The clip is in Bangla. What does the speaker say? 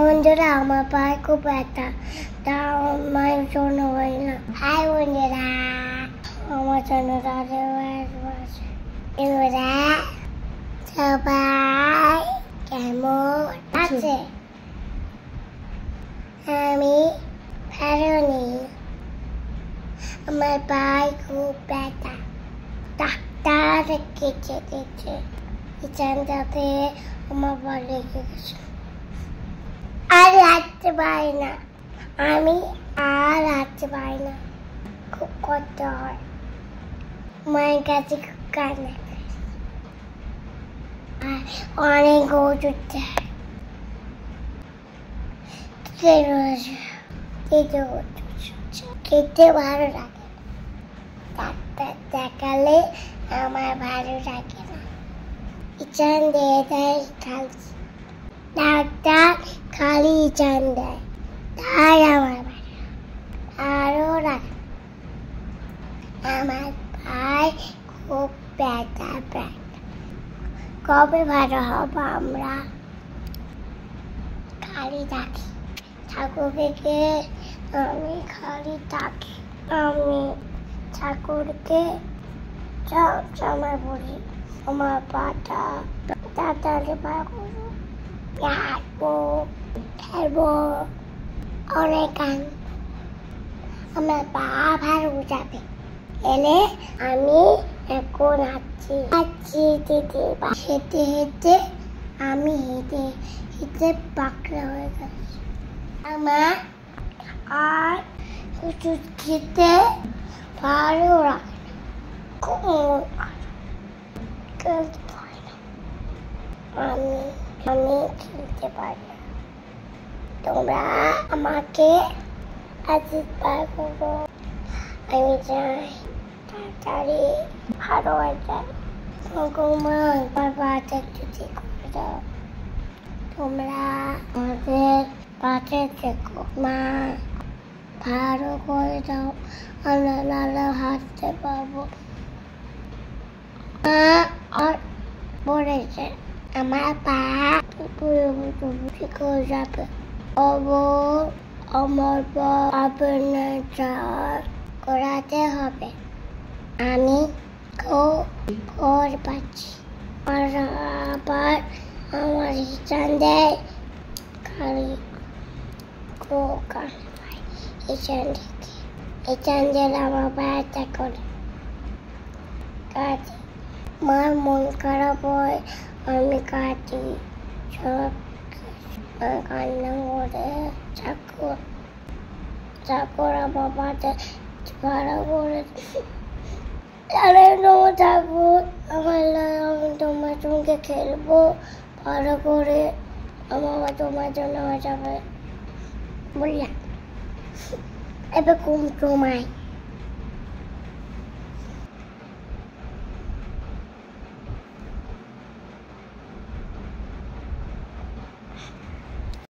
বন্ধুরা, আমার পায়ে খুব ব্যথা, তাও মায়ের জন্য হয় না। হাই বন্ধুরা, আমার জন্য এবারে সবাই কেমন আছে? আমি ফেরোনি, আমার পায়ে খুব ব্যথা, ডাক্তার কেটে দিচ্ছে। এখানটাতে আমার পা লেগে গেছে, আর হাঁটতে পারি না। আমি আর হাঁটতে পারি না, খুব কষ্ট হয়। মায়ের কাছে খুব কান্না আর অনেক ওষুধ দেয়। খেতে ভালো লাগে, ডাক্তার দেখালে আমার ভালো লাগে না। ইচান দিয়ে দেয় খালি, ডাক্তার খালি ইচান দেয়, তাই আমার ভালো লাগে। আমার ভাই খুব ব্যথা, কবে ভালো হবো? আমরা খালি থাকি, ঠাকুরকে আমি খালি থাকি। আমি ঠাকুরকে সবসময় বলি আমার পাটা তাড়াতাড়ি ভালো, হাঁটবো, খেলবো, অনেক গান, আমার পা ভালো যাবে। এলে আমি এখন হাঁটছি হেঁটে হেঁটে আমি হেঁটে পাকড়া হয়ে গেছি। আমার আর ওষুধ খেতে ভালো লাগে না, খুব খেলতে পারি না। আমি খেলতে পারি না। তোমরা আমাকে আশীর্বাদ করো, আমি চাই তাড়াতাড়ি ভালো হয়ে যায়। মা, আমার পাটা একটু ঠিক করে দাও। তোমরা আমাদের পাশে থেকো, মা, ভালো করে দাও, আমরা নাহলে হাঁটতে পারবো। মা আর বলেছে আমার পা ঠিক হয়ে যাবে। আমার পা অপারেশন করাতে হবে। আমি খুব ভয় পাচ্ছি, আর আবার আমার ইচান দেয় খালি, খুব কান্না পাই ইচান দেখে। ইচান দিলে আমার ব্যথা করে কাঁদি, মার মন খারাপ হয়, আমি কাঁদি, সব কান্না করে। ঠাকুর আমার পাশে ভালো করে ঠাকুর, আমি তোমার সঙ্গে খেলবো ভালো করে, আমার তোমার জন্য হয়ে যাবে বললাম। এবার ঘুম ঘুমাই।